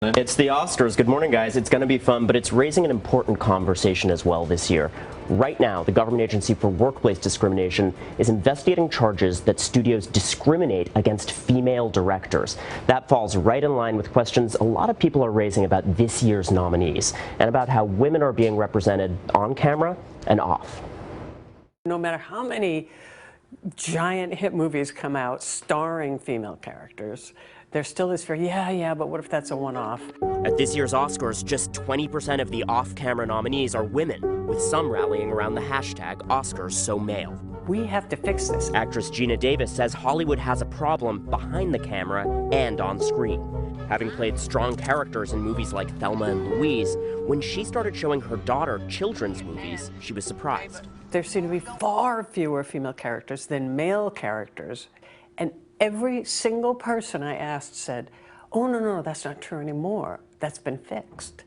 It's the Oscars. Good morning, guys. It's going to be fun, but it's raising an important conversation as well this year. Right now, the Government Agency for Workplace Discrimination is investigating charges that studios discriminate against female directors. That falls right in line with questions a lot of people are raising about this year's nominees and about how women are being represented on camera and off. No matter how many giant hit movies come out starring female characters, there still is fear, yeah, but what if that's a one-off? At this year's Oscars, just 20% of the off-camera nominees are women, with some rallying around the hashtag #OscarsSoMale. We have to fix this. Actress Geena Davis says Hollywood has a problem behind the camera and on screen. Having played strong characters in movies like Thelma and Louise, when she started showing her daughter children's movies, she was surprised. There seem to be far fewer female characters than male characters, and every single person I asked said, oh, no, that's not true anymore. That's been fixed.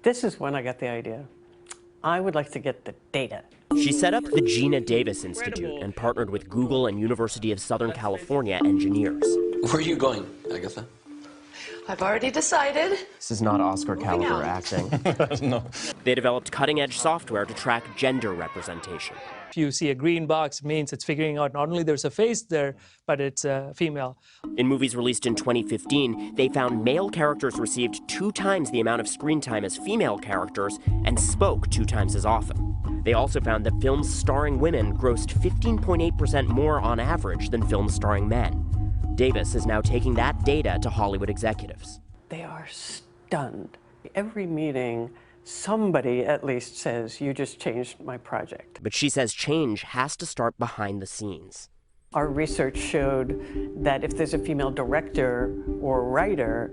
This is when I got the idea. I would like to get the data. She set up the Geena Davis Institute and partnered with Google and University of Southern California engineers. Where are you going, Agatha? I've already decided. This is not Oscar caliber acting. No. They developed cutting-edge software to track gender representation. If you see a green box, it means it's figuring out not only there's a face there, but it's a female. In movies released in 2015, they found male characters received 2 times the amount of screen time as female characters and spoke 2 times as often. They also found that films starring women grossed 15.8% more on average than films starring men. Davis is now taking that data to Hollywood executives. They are stunned. Every meeting, somebody at least says, you just changed my project. But she says change has to start behind the scenes. Our research showed that if there's a female director or writer,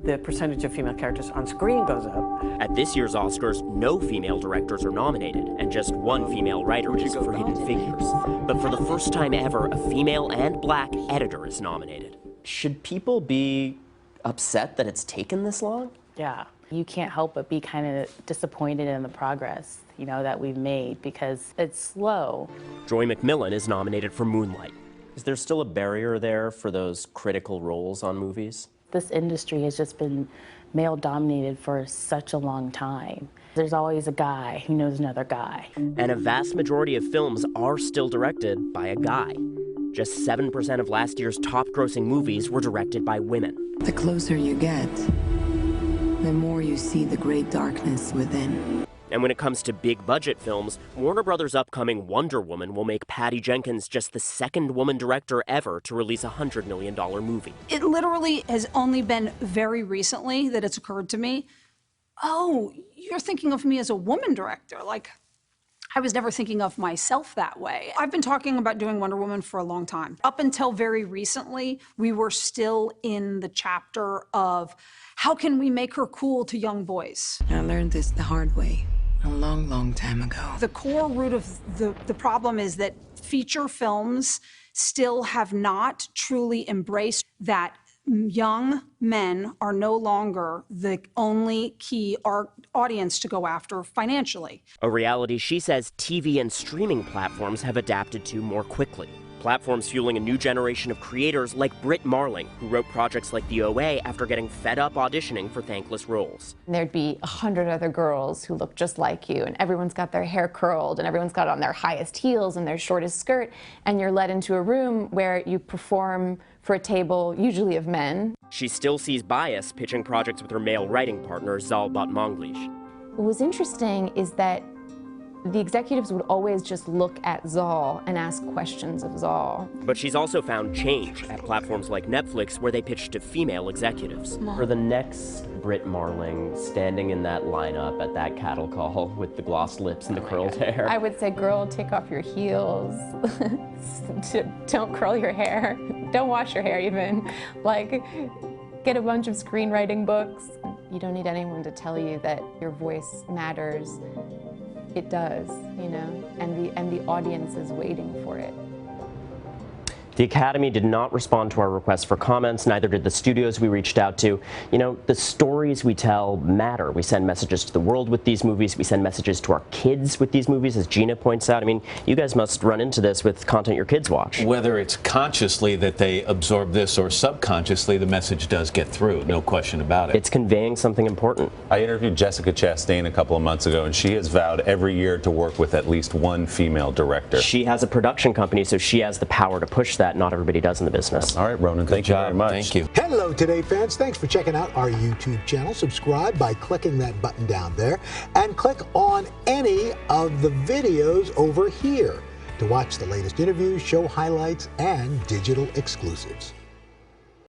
the percentage of female characters on screen goes up. At this year's Oscars, no female directors are nominated, and just 1 female writer is for Hidden Figures. But for the first time ever, a female and black editor is nominated. Should people be upset that it's taken this long? Yeah. You can't help but be kind of disappointed in the progress, that we've made, because it's slow. Joy McMillan is nominated for Moonlight. Is there still a barrier there for those critical roles on movies? This industry has just been male-dominated for such a long time. There's always a guy who knows another guy. And a vast majority of films are still directed by a guy. Just 7% of last year's top-grossing movies were directed by women. The closer you get, the more you see the great darkness within. And when it comes to big-budget films, Warner Brothers' upcoming Wonder Woman will make Patty Jenkins just the 2nd woman director ever to release a $100 million movie. It literally has only been very recently that it's occurred to me, oh, you're thinking of me as a woman director. Like, I was never thinking of myself that way. I've been talking about doing Wonder Woman for a long time. Up until very recently, we were still in the chapter of how can we make her cool to young boys? I learned this the hard way. A long time ago. The core root of the problem is that feature films still have not truly embraced that young men are no longer the only key audience to go after financially. A reality she says TV and streaming platforms have adapted to more quickly. Platforms fueling a new generation of creators like Britt Marling, who wrote projects like The OA after getting fed up auditioning for thankless roles. There'd be 100 other girls who look just like you, and everyone's got their hair curled, and everyone's got on their highest heels and their shortest skirt, and you're led into a room where you perform for a table, usually of men. She still sees bias pitching projects with her male writing partner, Zal Batmanglish. What was interesting is that the executives would always just look at Zal and ask questions of Zal. But she's also found change at platforms like Netflix, where they pitch to female executives. For the next Britt Marling standing in that lineup at that cattle call with the glossed lips and the curled hair. I would say, girl, take off your heels. Don't curl your hair. Don't wash your hair even. Like, get a bunch of screenwriting books. You don't need anyone to tell you that your voice matters. It does, and the audience is waiting for it. The Academy did not respond to our request for comments, neither did the studios we reached out to. You know, the stories we tell matter. We send messages to the world with these movies. We send messages to our kids with these movies, as Gina points out. I mean, you guys must run into this with content your kids watch. Whether it's consciously that they absorb this or subconsciously, the message does get through, no question about it. It's conveying something important. I interviewed Jessica Chastain a couple of months ago, and she has vowed every year to work with at least one female director. She has a production company, so she has the power to push that. Not everybody does in the business. All right, Ronan, thank you very much. Thank you. Hello, Today fans. Thanks for checking out our YouTube channel. Subscribe by clicking that button down there and click on any of the videos over here to watch the latest interviews, show highlights, and digital exclusives.